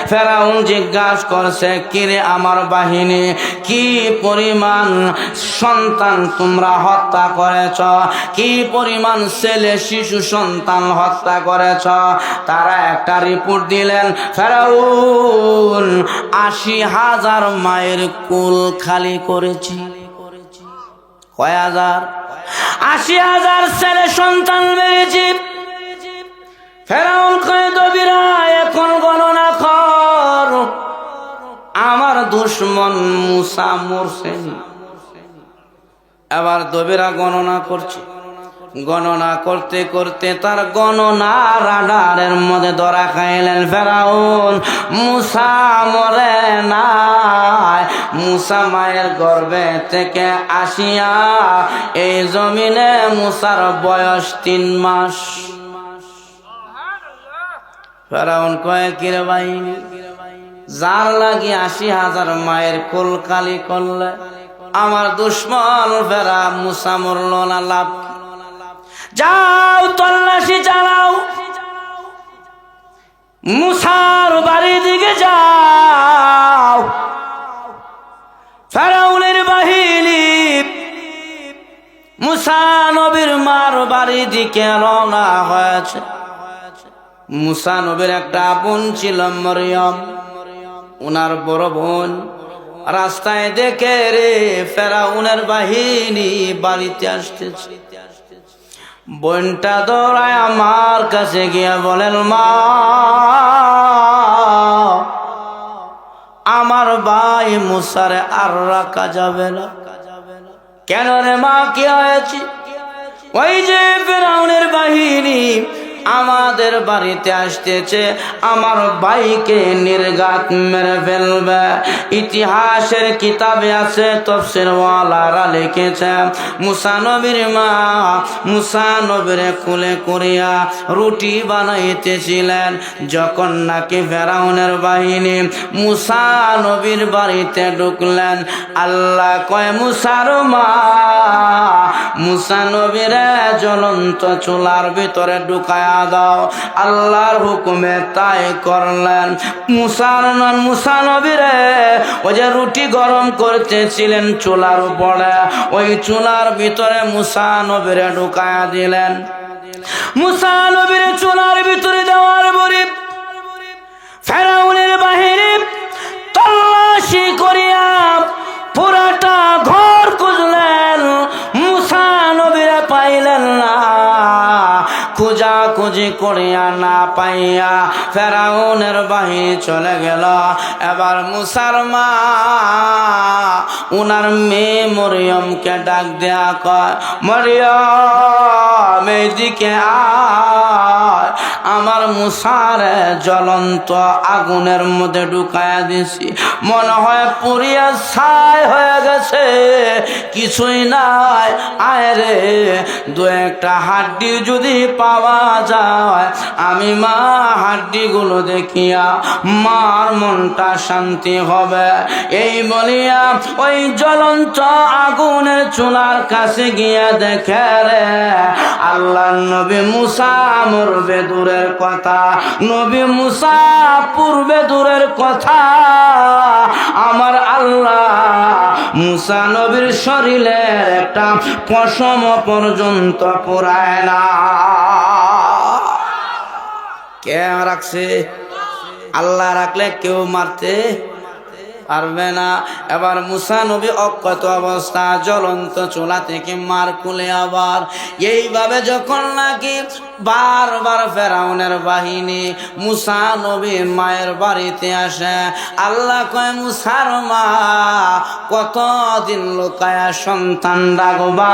ফেরাউন জিজ্ঞাসা করছে, কিরে আমার বাহিনী, কি পরিমাণ সন্তান তোমরা হত্যা করেছ, কি পরিমাণ ছেলে শিশু সন্তান হত্যা করেছ? তারা একটা রিপোর্ট দিলেন, ফেরাউন ৮০,০০০ মায়ের কুল খালি করেছি। কয় হাজার? ৮০,০০০ ছেলে সন্তান মেরেছি। ফেরাউন কয়, দবিরা এখন গণনা কর, আমার দুশমন মুসা মরছে। এবার দবিরা গণনা করছে, গণনা করতে করতে তার গণনা রাডারের মধ্যে ধরা খাইলেন। ফেরাউন মুসা মরে নাই, মুসা মায়ের গর্ভে থেকে আসিয়া এই জমিনে মুসার বয়স ৩ মাস। ফেরাউন কয়, কিরে বাহিনী, যার লাগি ৮০,০০০ মায়ের কুল খালি করলে, আমার দুশ্মন ফেরা মুসা মরল না, লাভ? যাও তল্লাশি চালাও, মুসার বাড়ির দিকে যাও। ফেরাউনের বাহিনী মুসা নবীর মার বাড়ির দিকে রওনা হয়েছে। মুসা নবীর একটা বোন ছিল মরিয়ম, উনার বড় বোন। রাস্তায় দেখে রে ফেরাউনের বাহিনী বাড়িতে আসতেছে। বোনটা দৌড়ায় আমার কাছে গিয়ে বলেন, মা, আমার ভাই মুসারে আর রাখা যাবে না। কেন রে মা, কি হয়েছে? ওই যে ফেরাউনের বাহিনী আমাদের বাড়িতে আসতেছে, আমার ভাইকে নির্ঘাত মেরে ফেলবে। ইতিহাসের কিতাবে আছে, তাফসীর ওয়ালারা লিখেছে, মুসা নবীর মা মুসা নবীর কোলে করিয়া রুটি বানাইতেছিলেন, যখন নাকি ফেরাউনের বাহিনী মুসা নবীর বাড়িতে ঢুকলেন। আল্লাহ কয়, মুসার মা মুসা নবীর জ্বলন্ত চুলার ভিতরে ঢুকায়া দাও। আল্লাহর হুকুমে তাই করলেন। মুসা নবীরে ওই যে রুটি গরম করতেছিলেন চুলার উপরে, ওই চুলার ভিতরে মুসা নবীরে ঢুকায়া দিলেন। মুসা নবীরে চুলার ভিতরে দেওয়ার পরে ফেরাউনের বাহিনী তল্লাশি করিয়া পুরাটা ঘর খুঁজলেন, মুসা নবীরে পাইলেন না। খুঁজাখুঁজি করিয়া না পাইয়া ফেরাউনের বাহিনী চলে গেল। এবার মুসার মা উনার মেয়ে মরিয়মকে ডাক দেয়া কয়, মরিয়ম এদিকে আয়, আমার মুসারে জ্বলন্ত আগুনের মধ্যে ঢুকায়া দিছি, মনে হয় পুড়িয়া ছাই হয়ে গেছে, কিছুই নাই। আয় রে, দু একটা হাড্ডি যদি পাওয়া যায়, আমি মা হাড্ডিগুলো দেখিয়া মার মনটা শান্তি হবে। এই বলিয়া ওই জ্বলন্ত আগুনের চুলার কাছে গিয়া দেখে রে, আল্লাহ নবী মুসা মরবে দূরের কথা, নবী মুসা পূর্বে দূরের কথা, আমার আল্লাহ মুসা নবীর শরীরের একটা পশম পর্যন্ত পুরায় না। কে রাখছে? আল্লাহ রাখলে কেউ মারতে পারবে না। এবার মুসা নবী অক্ষত অবস্থা জ্বলন্ত চুলা থেকে মার কুলে আবার এইভাবে যখন নাকি বারবার ফেরাউনের বাহিনী মুসা নবী মায়ের বাড়িতে আসে, আল্লাহ কয়, মুসার মা কতদিন লুকায়া সন্তান রাখবা?